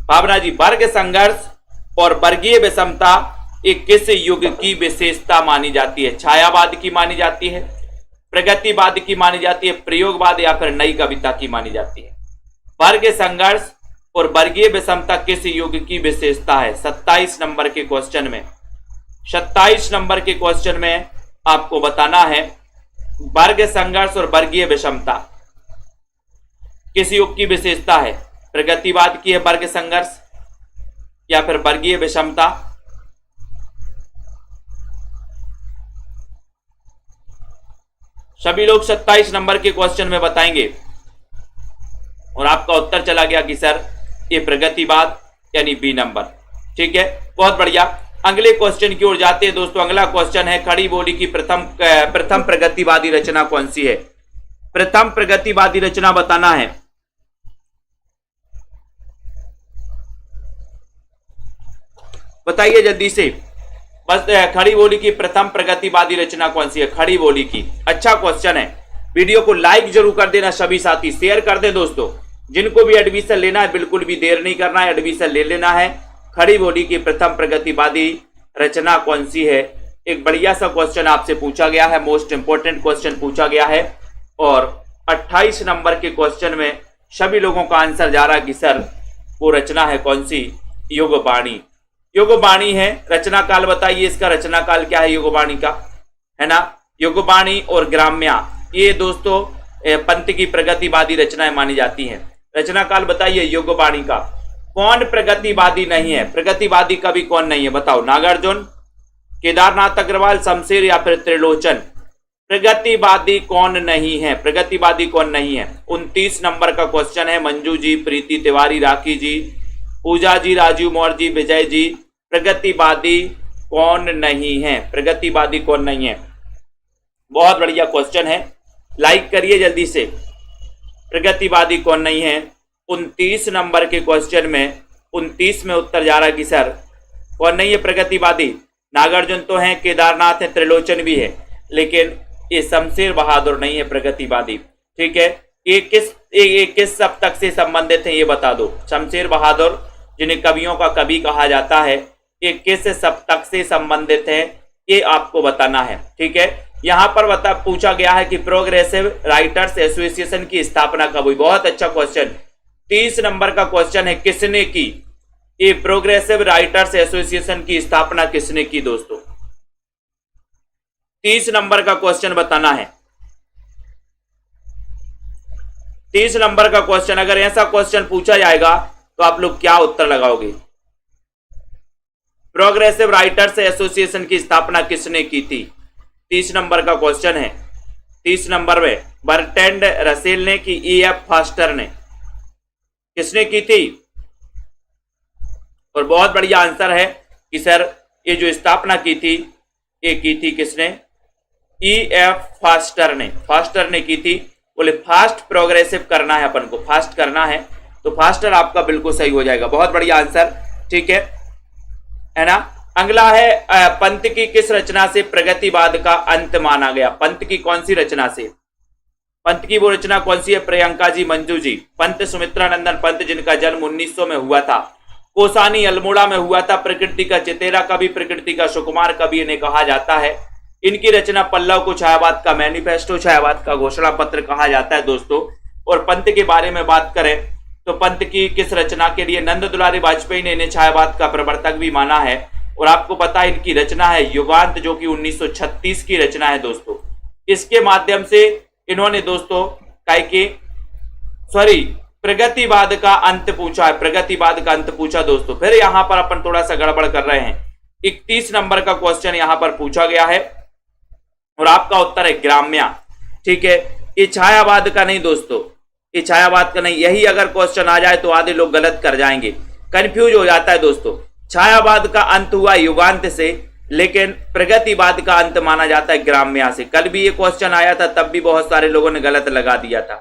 भावना जी। वर्ग संघर्ष और वर्गीय विषमता एक किस युग की विशेषता मानी जाती है? छायावाद की मानी जाती है, प्रगतिवाद की मानी जाती है, प्रयोगवाद या फिर नई कविता की मानी जाती है? वर्ग संघर्ष और वर्गीय विषमता किस युग की विशेषता है? 27 नंबर के क्वेश्चन में, 27 नंबर के क्वेश्चन में आपको बताना है वर्ग संघर्ष और वर्गीय विषमता किस युग की विशेषता है? प्रगतिवाद की है वर्ग संघर्ष या फिर वर्गीय विषमता? सभी लोग 27 नंबर के क्वेश्चन में बताएंगे, और आपका उत्तर चला गया कि सर ये प्रगतिवाद यानी बी नंबर। ठीक है, बहुत बढ़िया। अगले क्वेश्चन की ओर जाते हैं दोस्तों। अगला क्वेश्चन है खड़ी बोली की प्रथम प्रगतिवादी रचना कौन सी है? प्रथम प्रगतिवादी रचना बताना है। बताइए जल्दी से, बस खड़ी बोली की प्रथम प्रगतिवादी रचना कौन सी है? खड़ी बोली की। अच्छा क्वेश्चन है। वीडियो को लाइक जरूर कर देना सभी साथी, शेयर कर दे दोस्तों। जिनको भी एडमिशन लेना है बिल्कुल भी देर नहीं करना है, एडमिशन ले लेना है। खड़ी बोली की प्रथम प्रगतिवादी रचना कौन सी है? एक बढ़िया सा क्वेश्चन आपसे पूछा गया है, मोस्ट इंपोर्टेंट क्वेश्चन पूछा गया है, और 28 नंबर के क्वेश्चन में सभी लोगों का आंसर जा रहा है कि सर वो रचना है कौन सी? युगवाणी। युगवाणी है। रचना काल बताइए इसका, रचना काल क्या है युगवाणी का, है ना? युगवाणी और ग्राम्या ये दोस्तों पंत की प्रगतिवादी रचनाएं मानी जाती हैं। रचना काल बताइए युगवाणी का। कौन प्रगतिवादी नहीं है? प्रगतिवादी कभी कौन नहीं है बताओ? नागार्जुन, केदारनाथ अग्रवाल, शमशेर या फिर त्रिलोचन? प्रगतिवादी कौन नहीं है? प्रगतिवादी कौन नहीं है? 29 नंबर का क्वेश्चन है। मंजू जी, प्रीति तिवारी, राखी जी, पूजा जी, राजीव मौर्य जी, विजय जी। प्रगतिवादी कौन नहीं है? प्रगतिवादी कौन नहीं है? बहुत बढ़िया क्वेश्चन है, लाइक करिए जल्दी से। प्रगतिवादी कौन नहीं है? 29 नंबर के क्वेश्चन में 29 में उत्तर जा रहा है कि सर कौन नहीं है प्रगतिवादी? नागार्जुन तो है, केदारनाथ है, त्रिलोचन भी है, लेकिन ये शमशेर बहादुर नहीं है प्रगतिवादी। ठीक है, ये किस सप्तक से संबंधित है ये बता दो। शमशेर बहादुर जिन्हें कवियों का कवि कहा जाता है, ये किस सप्तक से संबंधित है ये आपको बताना है। ठीक है, यहां पर पूछा गया है कि प्रोग्रेसिव राइटर्स एसोसिएशन की स्थापना कब हुई। बहुत अच्छा क्वेश्चन, 30 नंबर का क्वेश्चन है, किसने की ये प्रोग्रेसिव राइटर्स एसोसिएशन की स्थापना किसने की दोस्तों। 30 नंबर का क्वेश्चन बताना है। 30 नंबर का क्वेश्चन, अगर ऐसा क्वेश्चन पूछा जाएगा तो आप लोग क्या उत्तर लगाओगे। प्रोग्रेसिव राइटर्स एसोसिएशन की स्थापना किसने की थी। 30 नंबर का क्वेश्चन है। 30 नंबर में बर्ट्रैंड रसेल ने कि E.F. फास्टर ने, किसने की थी। और बहुत बढ़िया आंसर है कि सर ये जो स्थापना की थी ये की थी किसने, E.F. फास्टर ने की थी। बोले फास्ट प्रोग्रेसिव करना है अपन को, फास्ट करना है तो फास्टर आपका बिल्कुल सही हो जाएगा। बहुत बढ़िया आंसर, ठीक है ना। अगला है पंत की किस रचना से प्रगतिवाद का अंत माना गया। पंत की कौन सी रचना से, पंत की वो रचना कौन सी है। प्रियंका जी, मंजू जी। पंत सुमित्रानंदन पंत जिनका जन्म 1900 में हुआ था, कोसानी अल्मोड़ा में हुआ था। प्रकृति का चितेरा कवि, प्रकृति का सुकुमार कवि इन्हें कहा जाता है। इनकी रचना पल्लव को छायावाद का मैनिफेस्टो, छायावाद का घोषणा पत्र कहा जाता है दोस्तों। और पंत के बारे में बात करें तो पंत की किस रचना के लिए नंद दुलारी वाजपेयी ने इन्हें छायावाद का प्रवर्तक भी माना है। और आपको पता है इनकी रचना है युगांत, जो कि 1936 की रचना है दोस्तों। इसके माध्यम से इन्होंने दोस्तों प्रगतिवाद का अंत पूछा है, प्रगतिवाद का अंत पूछा दोस्तों। फिर यहां पर अपन थोड़ा सा गड़बड़ कर रहे हैं। 31 नंबर का क्वेश्चन यहां पर पूछा गया है और आपका उत्तर है ग्राम्या। ठीक है, ये छायावाद का नहीं दोस्तों, ये छायावाद का नहीं। यही अगर क्वेश्चन आ जाए तो आधे लोग गलत कर जाएंगे, कंफ्यूज हो जाता है दोस्तों। छायावाद का अंत हुआ युगांत से, लेकिन प्रगतिवाद का अंत माना जाता है ग्राम्या से। कल भी ये क्वेश्चन आया था, तब भी बहुत सारे लोगों ने गलत लगा दिया था,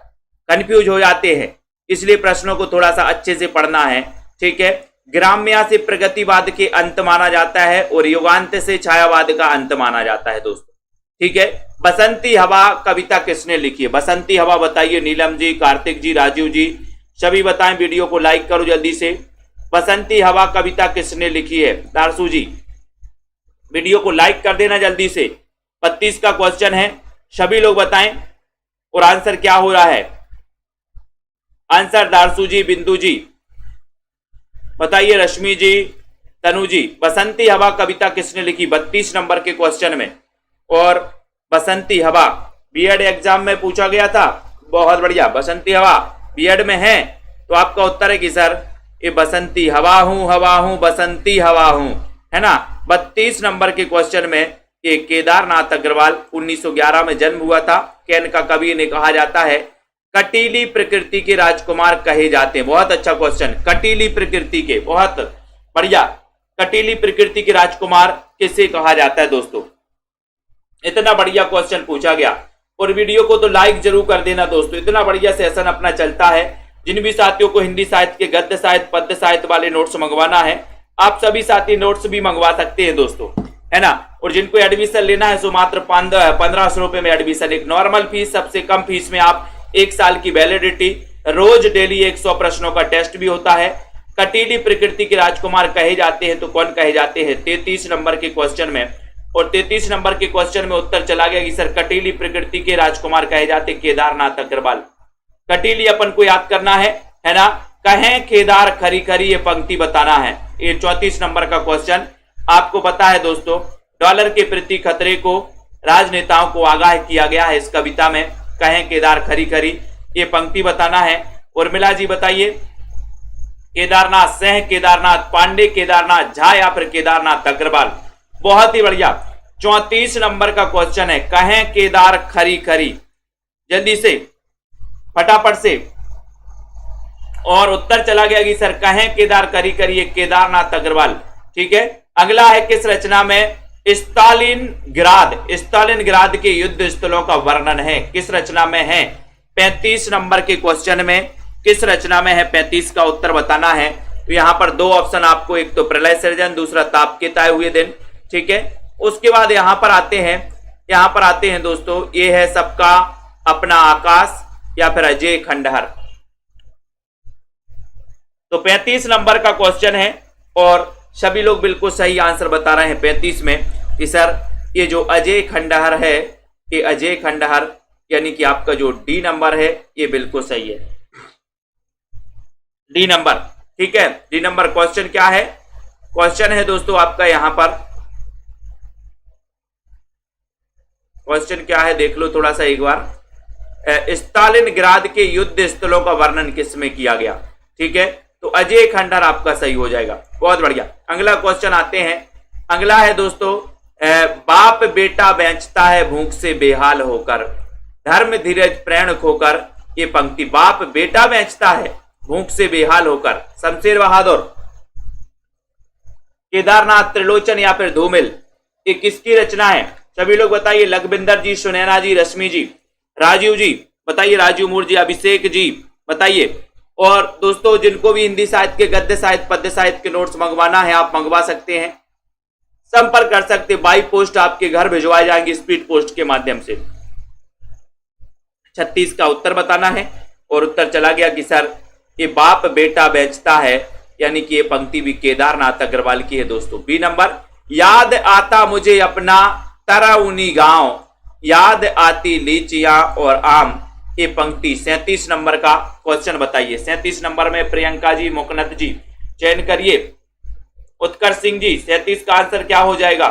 कंफ्यूज हो जाते हैं। इसलिए प्रश्नों को थोड़ा सा अच्छे से पढ़ना है। ठीक है, ग्राम्या से प्रगतिवाद के अंत माना जाता है और युगांत से छायावाद का अंत माना जाता है दोस्तों। ठीक है, बसंती हवा कविता किसने लिखी है। बसंती हवा बताइए, नीलम जी, कार्तिक जी, राजीव जी, सभी बताएं। वीडियो को लाइक करो जल्दी से। बसंती हवा कविता किसने लिखी है। दारसू जी, वीडियो को लाइक कर देना जल्दी से। 32 का क्वेश्चन है, सभी लोग बताएं और आंसर क्या हो रहा है। आंसर दारसू जी, बिंदु जी बताइए, रश्मि जी, तनु जी। बसंती हवा कविता किसने लिखी 32 नंबर के क्वेश्चन में। और बसंती हवा बीएड एग्जाम में पूछा गया था। बहुत बढ़िया, बसंती हवा बीएड में है तो आपका उत्तर है कि सर ये बसंती हवा हूं बसंती हवा हूं, है ना। 32 नंबर के क्वेश्चन में ये केदारनाथ अग्रवाल 1911 में जन्म हुआ था। कैन का कवि ने कहा जाता है। कटीली प्रकृति के राजकुमार कहे जाते हैं। बहुत अच्छा क्वेश्चन, कटीली प्रकृति के, बहुत बढ़िया। कटीली प्रकृति के राजकुमार किसे कहा जाता है दोस्तों। इतना बढ़िया क्वेश्चन पूछा गया। और वीडियो को तो लाइक जरूर कर देना दोस्तों। इतना बढ़िया सेशन अपना चलता है। जिन भी साथियों को हिंदी साहित्य के गद्य साहित्य पद्य साहित्य वाले नोट्स मंगवाना है, आप सभी साथी नोट्स भी मंगवा सकते हैं दोस्तों, है ना। और जिनको एडमिशन लेना है सो मात्र 1500 रुपए में एडमिशन। एक नॉर्मल फीस, सबसे कम फीस में आप 1 साल की वैलिडिटी, रोज डेली 100 प्रश्नों का टेस्ट भी होता है। कटीली प्रकृति के राजकुमार कहे जाते हैं तो कौन कहे जाते हैं 33 नंबर के क्वेश्चन में। और 33 नंबर के क्वेश्चन में उत्तर चला गया कि सर कटीली प्रकृति के राजकुमार कहे जाते केदारनाथ अग्रवाल। कटीली अपन को याद करना है ना। कहें केदार खरी खरी, ये पंक्ति बताना है। ये 34 नंबर का क्वेश्चन। आपको पता है दोस्तों, डॉलर के प्रति खतरे को राजनेताओं को आगाह किया गया है इस कविता में। कहें केदार खरी खरी, ये पंक्ति बताना है। उर्मिला जी बताइए, केदारनाथ सह, केदारनाथ पांडे, केदारनाथ झा या फिर केदारनाथ अग्रवाल। बहुत ही बढ़िया। 34 नंबर का क्वेश्चन है, कहें केदार खरी खरी, जल्दी से फटाफट से। और उत्तर चला गया कि सर कहें केदार खरी खरी, ये केदारनाथ अग्रवाल। ठीक है, अगला है किस रचना में स्टालिनग्राद के युद्ध स्थलों का वर्णन है। किस रचना में है 35 नंबर के क्वेश्चन में, किस रचना में है 35 का उत्तर बताना है। तो यहां पर 2 ऑप्शन आपको, एक तो प्रलय सृजन, दूसरा ताप के ताए हुए दिन। ठीक है, उसके बाद यहां पर आते हैं दोस्तों, ये है सबका अपना आकाश। या फिर अजय खंडहर। तो 35 नंबर का क्वेश्चन है और सभी लोग बिल्कुल सही आंसर बता रहे हैं 35 में कि सर ये जो अजय खंडहर है, ये अजय खंडहर यानी कि आपका जो डी नंबर है ये बिल्कुल सही है, डी नंबर। ठीक है, डी नंबर क्वेश्चन क्या है? क्वेश्चन है दोस्तों आपका यहां पर, क्वेश्चन क्या है देख लो थोड़ा सा एक बार। स्टालिनग्राद के युद्ध स्थलों का वर्णन किसमें किया गया? ठीक है, तो अजय खंडहर आपका सही हो जाएगा। बहुत बढ़िया। अगला क्वेश्चन आते हैं। अगला है दोस्तों, बाप बेटा बेचता है भूख से बेहाल होकर, धर्म धीरज प्रेरण खोकर। ये पंक्ति, बाप बेटा बेचता है भूख से बेहाल होकर, शमशेर बहादुर, केदारनाथ, त्रिलोचन या फिर धूमिल, ये किसकी रचना है? सभी लोग बताइए। लखविंदर जी, सुनैना जी, रश्मि जी, राजीव जी बताइए, राजीव मूर जी, अभिषेक जी बताइए। और दोस्तों जिनको भी हिंदी साहित्य के, गद्य साहित्य, पद्य साहित्य के नोट्स मंगवाना है आप मंगवा सकते हैं, संपर्क कर सकते हैं। बाई पोस्ट आपके घर भिजवाए जाएंगे स्पीड पोस्ट के माध्यम से। 36 का उत्तर बताना है और उत्तर चला गया कि सर ये बाप बेटा बेचता है, यानी कि ये पंक्ति भी केदारनाथ अग्रवाल की है दोस्तों। बी नंबर, याद आता मुझे अपना तरौनी गांव, याद आती लीचियां और आम। ये पंक्ति 37 नंबर का क्वेश्चन बताइए। 37 नंबर में प्रियंका जी, मुकनत जी चयन करिए। उत्कर्ष सिंह जी, 37 का आंसर क्या हो जाएगा?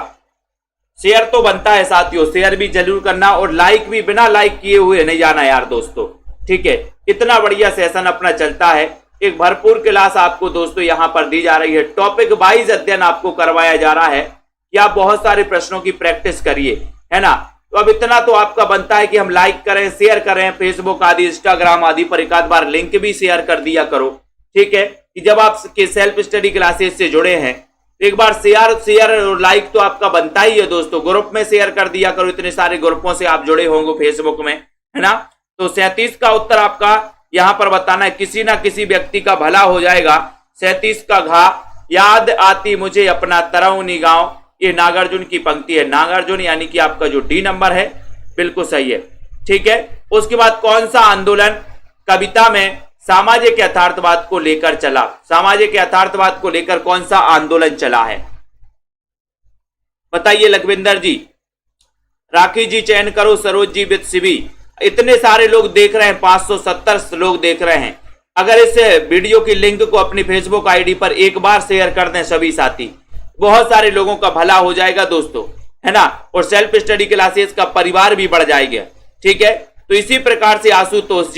शेयर तो बनता है साथियों, शेयर भी जरूर करना और लाइक भी बिना लाइक किए हुए नहीं जाना यार दोस्तों। ठीक है, इतना बढ़िया सेशन अपना चलता है। एक भरपूर क्लास आपको दोस्तों यहां पर दी जा रही है। टॉपिक वाइज अध्ययन आपको करवाया जा रहा है कि आप बहुत सारे प्रश्नों की प्रैक्टिस करिए, है ना। तो अब इतना तो आपका बनता है कि हम लाइक करें, शेयर करें, फेसबुक आदि, इंस्टाग्राम आदि पर एक आध बार लिंक भी शेयर कर दिया करो। ठीक है, कि जब आप के सेल्फ स्टडी क्लासेस से जुड़े हैं तो एक बार शेयर और लाइक तो आपका बनता ही है दोस्तों। ग्रुप में शेयर कर दिया करो, इतने सारे ग्रुपों से आप जुड़े होंगे फेसबुक में, है ना। तो 37 का उत्तर आपका यहां पर बताना है, किसी ना किसी व्यक्ति का भला हो जाएगा। 37 का घा, याद आती मुझे अपना तरौनी गांव, ये नागार्जुन की पंक्ति है। नागार्जुन यानी कि आपका जो डी नंबर है बिल्कुल सही है। ठीक है, उसके बाद कौन सा आंदोलन कविता में सामाजिक यथार्थवाद को लेकर चला? सामाजिक यथार्थवाद को लेकर कौन सा आंदोलन चला है बताइए लखविंदर जी। राखी जी चयन करो, सरोज जी विद शिवी। इतने सारे लोग देख रहे हैं, 570 लोग देख रहे हैं। अगर इस वीडियो की लिंक को अपनी फेसबुक आईडी पर एक बार शेयर कर दें सभी साथी, बहुत सारे लोगों का भला हो जाएगा दोस्तों, है ना। और सेल्फ स्टडी क्लासेस का परिवार भी बढ़ जाएगा। ठीक है, तो इसी प्रकार से आशुतोष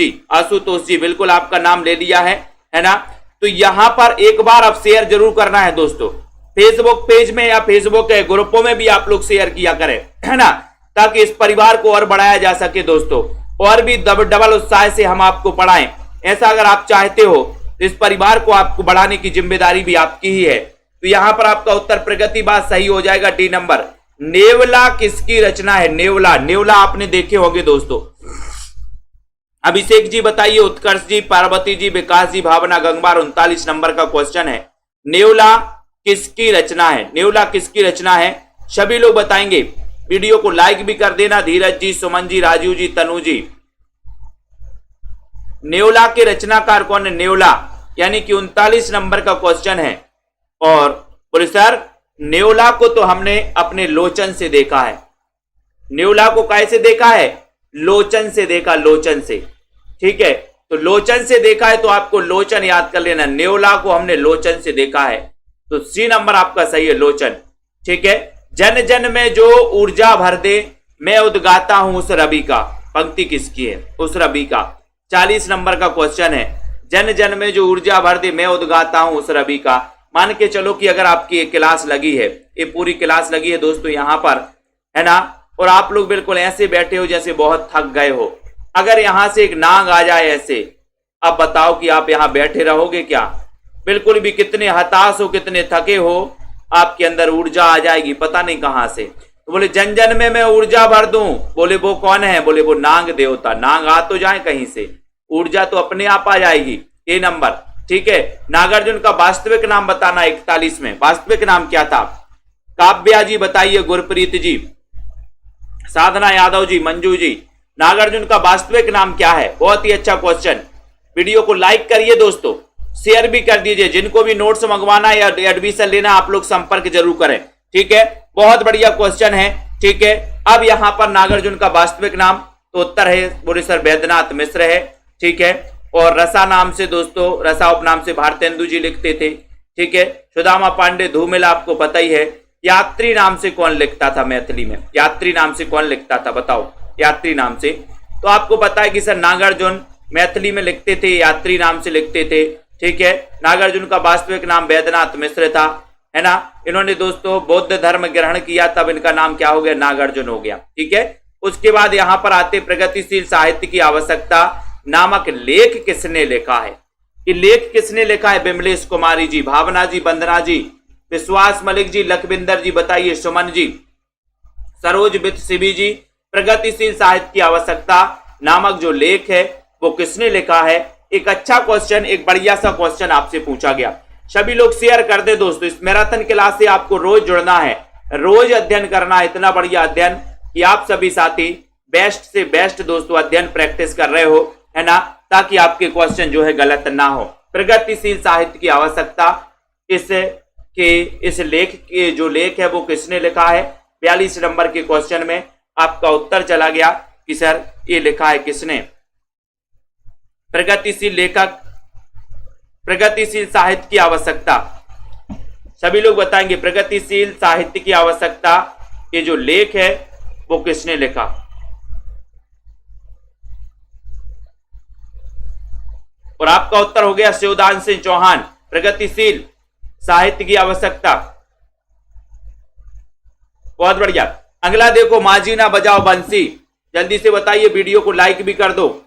जी बिल्कुल आपका नाम ले लिया है ना। तो यहां पर एक बार आप शेयर जरूर करना है दोस्तों, फेसबुक पेज में या फेसबुक के ग्रुपों में भी आप लोग शेयर किया करें, है ना, ताकि इस परिवार को और बढ़ाया जा सके दोस्तों। और भी डबल उत्साह से हम आपको पढ़ाएं, ऐसा अगर आप चाहते हो तो इस परिवार को आपको बढ़ाने की जिम्मेदारी भी आपकी ही है। तो यहां पर आपका उत्तर प्रगतिवाद सही हो जाएगा, डी नंबर। नेवला किसकी रचना है? नेवला आपने देखे होंगे दोस्तों। अभिषेक जी बताइए, उत्कर्ष जी, पार्वती जी, विकास जी, भावना गंगवार। 39 नंबर का क्वेश्चन है, नेवला किसकी रचना है? नेवला किसकी रचना है? सभी लोग बताएंगे। वीडियो को लाइक भी कर देना। धीरज जी, सुमन जी, राजीव जी, तनु जी। नेवला के रचनाकार कौन है? नेवला यानी कि 39 नंबर का क्वेश्चन है। और बोले सर नेवला को तो हमने अपने लोचन से देखा है। नेवला को कैसे देखा है? लोचन से देखा, लोचन से। ठीक है, तो लोचन से देखा है तो आपको लोचन याद कर लेना। नेवला को हमने लोचन से देखा है, तो सी नंबर आपका सही है, लोचन। ठीक है, जन जन में जो ऊर्जा भर दे, मैं उद्गाता हूं उस रवि का। पंक्ति किसकी है? उस रवि का। 40 नंबर का क्वेश्चन है, जन जन में जो ऊर्जा भर दे, मैं उद्गाता हूं उस रवि का। मान के चलो कि अगर आपकी एक क्लास लगी है, ये पूरी क्लास लगी है दोस्तों यहां पर, है ना, और आप लोग बिल्कुल ऐसे बैठे हो जैसे बहुत थक गए हो। अगर यहां से एक नाग आ जाए ऐसे, अब बताओ कि आप यहां बैठे रहोगे क्या? बिल्कुल भी, कितने हताश हो, कितने थके हो, आपके अंदर ऊर्जा आ जाएगी पता नहीं कहां से। तो बोले जन जन में मैं ऊर्जा भर दूं। बोले वो कौन है? बोले वो नाग देवता। नाग आ तो जाए कहीं से, ऊर्जा तो अपने आप आ जाएगी। ए नंबर। ठीक है, नागार्जुन का वास्तविक नाम बताना। 41 में वास्तविक नाम क्या था? काव्या जी बताइए, गुरप्रीत जी, साधना यादव जी, मंजू जी, नागार्जुन का वास्तविक नाम क्या है? बहुत ही अच्छा क्वेश्चन। वीडियो को लाइक करिए दोस्तों, शेयर भी कर दीजिए। जिनको भी नोट्स मंगवाना या एडमिशन लेना आप लोग संपर्क जरूर करें, ठीक है। बहुत बढ़िया क्वेश्चन है, ठीक है। अब यहां पर नागार्जुन का वास्तविक नाम, तो उत्तर है बोले सर वैद्यनाथ मिश्र है, ठीक है। और रसा नाम से दोस्तों, रसा उपनाम से भारतेंदु जी लिखते थे, ठीक है। सुदामा पांडे धूमिल आपको पता ही है। यात्री नाम से कौन लिखता था मैथिली में? यात्री नाम से कौन लिखता था बताओ? यात्री नाम से तो आपको पता है कि सर नागार्जुन मैथिली में लिखते थे, यात्री नाम से लिखते थे, ठीक है। नागार्जुन का वास्तविक नाम वैद्यनाथ मिश्र था, है ना। इन्होंने दोस्तों बौद्ध धर्म ग्रहण किया, तब इनका नाम क्या हो गया? नागार्जुन हो गया, ठीक है। उसके बाद यहां पर आते प्रगतिशील साहित्य की आवश्यकता नामक लेख किसने लिखा है? कि लेख किसने लिखा है? बिमलेश कुमारी जी, भावना जी, वंदना जी, विश्वास मलिक जी, लखविंदर जी, बताइए, सुमन जी, सरोज बित सिबी जी। प्रगतिशील साहित्य की आवश्यकता नामक जो लेख है वो किसने लिखा है? एक अच्छा क्वेश्चन, एक बढ़िया सा क्वेश्चन आपसे पूछा गया। सभी लोग शेयर कर दे दोस्तों। इस मैराथन क्लास से आपको रोज जुड़ना है, रोज अध्ययन करना है। इतना बढ़िया अध्ययन कि आप सभी साथी बेस्ट से बेस्ट दोस्तों अध्ययन प्रैक्टिस कर रहे हो, है ना, ताकि आपके क्वेश्चन जो है गलत ना हो। प्रगतिशील साहित्य की आवश्यकता इस लेख के जो लेख है वो किसने लिखा है? 42 नंबर के क्वेश्चन में आपका उत्तर चला गया कि सर ये लिखा है किसने? प्रगतिशील लेखक, प्रगतिशील साहित्य की आवश्यकता, सभी लोग बताएंगे प्रगतिशील साहित्य की आवश्यकता ये जो लेख है वो किसने लिखा? और आपका उत्तर हो गया शिवदान सिंह चौहान। प्रगतिशील साहित्य की आवश्यकता, बहुत बढ़िया। अगला देखो, माझी ना बजाओ बंसी, जल्दी से बताइए, वीडियो को लाइक भी कर दो।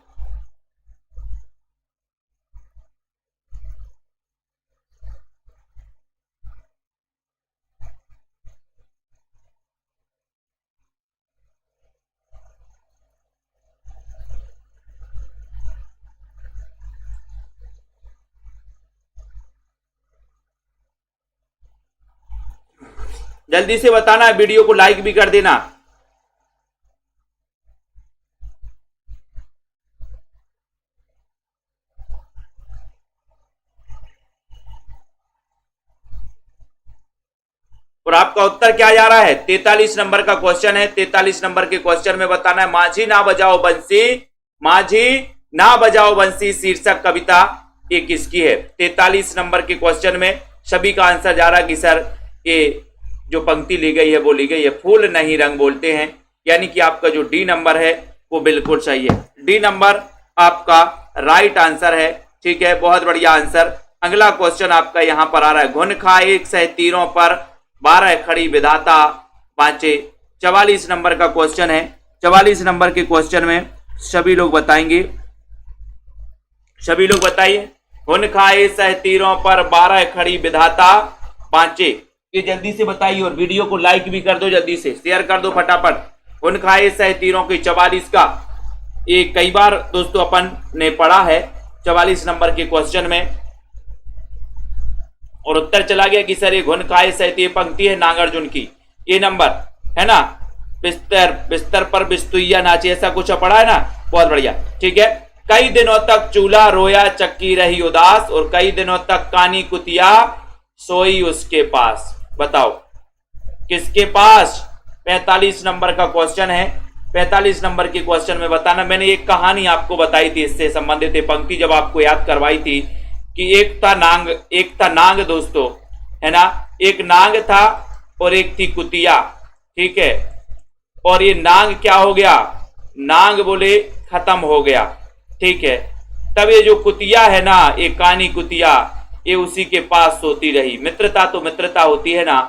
जल्दी से बताना, वीडियो को लाइक भी कर देना। और आपका उत्तर क्या जा रहा है? 43 नंबर का क्वेश्चन है। 43 नंबर के क्वेश्चन में बताना है माझी ना बजाओ बंसी, माझी ना बजाओ बंसी शीर्षक कविता ये किसकी है? 43 नंबर के क्वेश्चन में सभी का आंसर जा रहा है कि सर ये जो पंक्ति ली गई है वो ली गई है फूल नहीं रंग बोलते हैं, यानी कि आपका जो डी नंबर है वो बिल्कुल सही है। डी नंबर आपका राइट आंसर है, ठीक है, बहुत बढ़िया आंसर। अगला क्वेश्चन आपका यहां पर आ रहा है, घुन खाए एक सह तीरों पर 12 खड़ी विधाता बाँचे। 44 नंबर का क्वेश्चन है। 44 नंबर के क्वेश्चन में सभी लोग बताएंगे, सभी लोग बताइए, घुन खाए सह तीरों पर 12 खड़ी विधाता बाँचे, ये जल्दी से बताइए। और वीडियो को लाइक भी कर दो, जल्दी से शेयर कर दो फटाफट। घुन खाए सह तीरों की 44 का ये कई बार दोस्तों अपन ने पढ़ा है 44 नंबर के क्वेश्चन में, और उत्तर चला गया कि सर ये घुन खाए सह पंक्ति है नागार्जुन की, ये नंबर है ना। बिस्तर बिस्तर पर बिस्तुइया नाचे, ऐसा कुछ पढ़ा है ना, बहुत बढ़िया, ठीक है। कई दिनों तक चूल्हा रोया चक्की रही उदास, और कई दिनों तक कानी कुतिया सोई उसके पास। बताओ किसके पास? 45 नंबर का क्वेश्चन है। 45 नंबर के क्वेश्चन में बताना। मैंने एक कहानी आपको बताई थी इससे संबंधित पंक्ति जब आपको याद करवाई थी कि एक था नांग दोस्तों, है ना, एक नांग था और एक थी कुतिया, ठीक है। और ये नांग क्या हो गया? नांग बोले खत्म हो गया, ठीक है। तब ये जो कुतिया है ना, ये कानी कुतिया, ये उसी के पास सोती रही। मित्रता तो मित्रता होती है ना,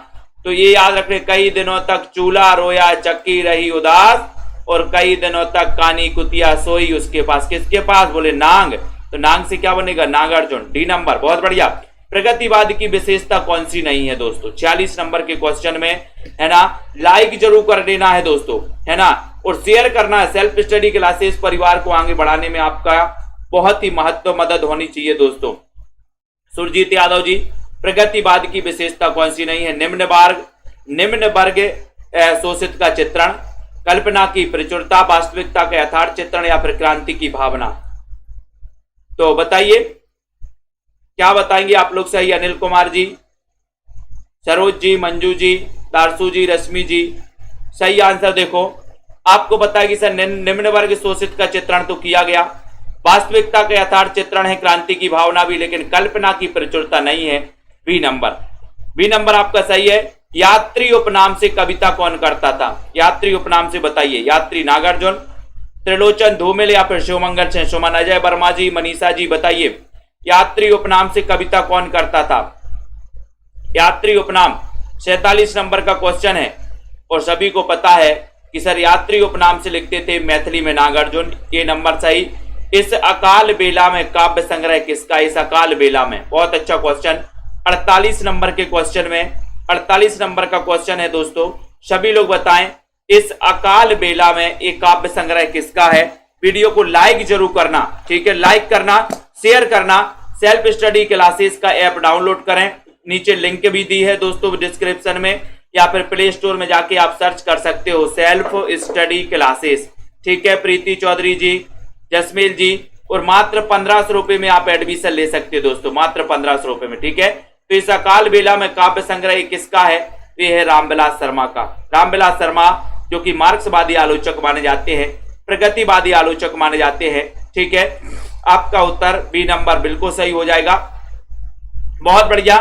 तो ये याद रखने, कई दिनों तक चूल्हा रोया चक्की रही उदास, और कई दिनों तक कानी कुतिया सोई उसके पास। किसके पास? बोले नांग, तो नांग से क्या बनेगा? नागार्जुन। डी नंबर, बहुत बढ़िया। प्रगतिवाद की विशेषता कौन सी नहीं है दोस्तों? 46 नंबर के क्वेश्चन में, है ना, लाइक जरूर कर देना है दोस्तों, है ना, और शेयर करना है। सेल्फ स्टडी क्लासेस परिवार को आगे बढ़ाने में आपका बहुत ही मदद होनी चाहिए दोस्तों। सुरजीत यादव जी, प्रगतिवाद की विशेषता कौन सी नहीं है? निम्न वर्ग शोषित का चित्रण, कल्पना की प्रचुरता, वास्तविकता का यथार्थ चित्रण या फिर क्रांति की भावना? तो बताइए क्या बताएंगे आप लोग सही? अनिल कुमार जी, सरोज जी, मंजू जी, दारसू जी, रश्मि जी। सही आंसर देखो आपको बताएगी सर निम्न वर्ग शोषित का चित्रण तो किया गया, वास्तविकता का यथार्थ चित्रण है, क्रांति की भावना भी, लेकिन कल्पना की प्रचुरता नहीं है। बी नंबर आपका सही है। यात्री उपनाम से कविता कौन करता था? यात्री उपनाम से बताइए। यात्री नागार्जुन, त्रिलोचन, धूमिल या फिर शिवमंगल सेन? सुमन, अजय वर्मा जी, मनीषा जी बताइए यात्री उपनाम से कविता कौन करता था? यात्री उपनाम 47 नंबर का क्वेश्चन है और सभी को पता है कि सर यात्री उपनाम से लिखते थे मैथिली में नागार्जुन। ये नंबर सही। इस अकाल बेला में काव्य संग्रह किसका? इस अकाल बेला में, बहुत अच्छा क्वेश्चन। 48 नंबर के क्वेश्चन में 48 नंबर का क्वेश्चन है दोस्तों, सभी लोग बताएं इस अकाल बेला में एक काव्य संग्रह किसका है? वीडियो को लाइक जरूर करना, ठीक है, लाइक करना, शेयर करना। सेल्फ स्टडी क्लासेस का ऐप डाउनलोड करें, नीचे लिंक भी दी है दोस्तों डिस्क्रिप्शन में, या फिर प्ले स्टोर में जाके आप सर्च कर सकते हो सेल्फ स्टडी क्लासेस, ठीक है। प्रीति चौधरी जी, जसमील जी, और मात्र 1500 रुपए में आप एडमिशन ले सकते हो दोस्तों, मात्र 1500 रुपए में, ठीक है। तो इस अकाल बेला में काव्य संग्रह किसका है? ये है रामविलास शर्मा का। रामविलास शर्मा जो कि मार्क्सवादी आलोचक माने जाते हैं, प्रगतिवादी आलोचक माने जाते हैं, ठीक है। आपका उत्तर बी नंबर बिल्कुल सही हो जाएगा। बहुत बढ़िया।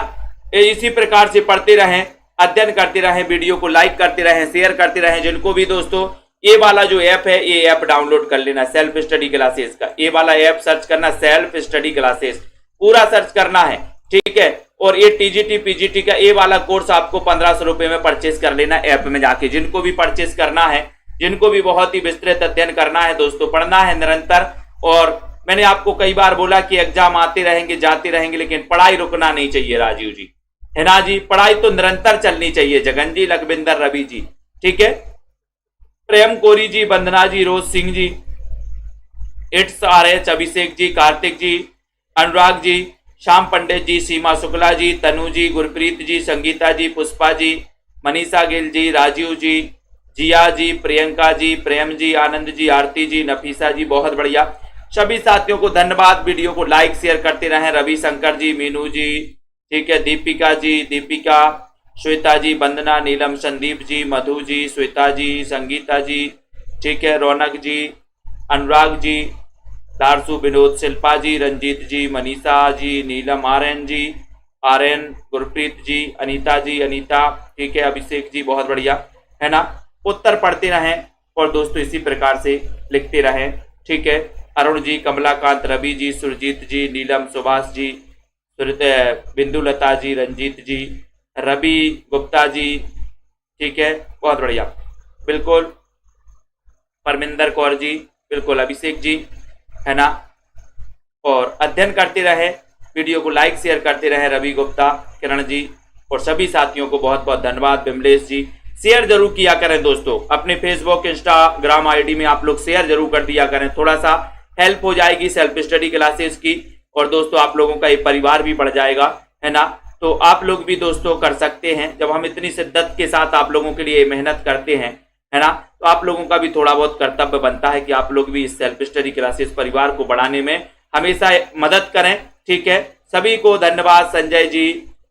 इसी प्रकार से पढ़ते रहें, अध्ययन करते रहें, वीडियो को लाइक करते रहें, शेयर करते रहें। जिनको भी दोस्तों ये वाला जो ऐप है, ये ऐप डाउनलोड कर लेना सेल्फ स्टडी क्लासेस का। ये वाला ऐप सर्च करना सेल्फ स्टडी क्लासेस, पूरा सर्च करना है, ठीक है। और ये टीजीटी पीजीटी का ये वाला कोर्स आपको 1500 रुपए में परचेस कर लेना ऐप में जाके। जिनको भी परचेस करना है, जिनको भी बहुत ही विस्तृत अध्ययन करना है दोस्तों, पढ़ना है निरंतर। और मैंने आपको कई बार बोला कि एग्जाम आते रहेंगे, जाते रहेंगे, लेकिन पढ़ाई रुकना नहीं चाहिए राजीव जी, है ना जी। पढ़ाई तो निरंतर चलनी चाहिए। जगन जी, लखविंदर, रवि जी, ठीक है। प्रेम कोरी जी, वंदना जी, रोज सिंह जी, इट्स RH, अभिषेक जी, कार्तिक जी, अनुराग जी, श्याम पंडित जी, सीमा शुक्ला जी, तनु जी, गुरप्रीत जी, संगीता जी, पुष्पा जी, मनीषा गिल जी, राजीव जी, जिया जी, प्रियंका जी, प्रेम जी, आनंद जी, आरती जी, नफीसा जी, बहुत बढ़िया। सभी साथियों को धन्यवाद। वीडियो को लाइक शेयर करते रहें। रवि शंकर जी, मीनू जी, ठीक है, दीपिका जी, दीपिका, श्वेता जी, वंदना, नीलम, संदीप जी, मधु जी, श्वेता जी, संगीता जी, ठीक है, रौनक जी, अनुराग जी, दारसू, विनोद, शिल्पा जी, रंजीत जी, मनीषा जी, नीलम, आर्यन, गुरप्रीत जी, अनीता जी, अनीता, ठीक है, अभिषेक जी, बहुत बढ़िया, है ना। उत्तर पढ़ते रहें और दोस्तों इसी प्रकार से लिखते रहें, ठीक है। अरुण जी, कमलाकांत, रवि जी, सुरजीत जी, नीलम, सुभाष जी, बिंदुलता जी, रंजीत जी, रवि गुप्ता जी, ठीक है, बहुत बढ़िया, बिल्कुल। परमिंदर कौर जी, बिल्कुल, अभिषेक जी, है ना। और अध्ययन करते रहे, वीडियो को लाइक शेयर करते रहे। रवि गुप्ता, किरण जी और सभी साथियों को बहुत बहुत धन्यवाद। बिमलेश जी, शेयर जरूर किया करें दोस्तों, अपने फेसबुक इंस्टाग्राम आईडी में आप लोग शेयर जरूर कर दिया करें, थोड़ा सा हेल्प हो जाएगी सेल्फ स्टडी क्लासेस की। और दोस्तों आप लोगों का ये परिवार भी बढ़ जाएगा, है ना। तो आप लोग भी दोस्तों कर सकते हैं, जब हम इतनी शिद्दत के साथ आप लोगों के लिए मेहनत करते हैं, है ना, तो आप लोगों का भी थोड़ा बहुत कर्तव्य बनता है कि आप लोग भी इस सेल्फ स्टडी क्लासेस परिवार को बढ़ाने में हमेशा मदद करें, ठीक है। सभी को धन्यवाद। संजय जी,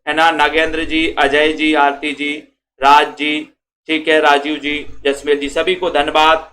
है ना, नागेंद्र जी, अजय जी, आरती जी, राज जी, ठीक है, राजीव जी, जसमेर जी, सभी को धन्यवाद।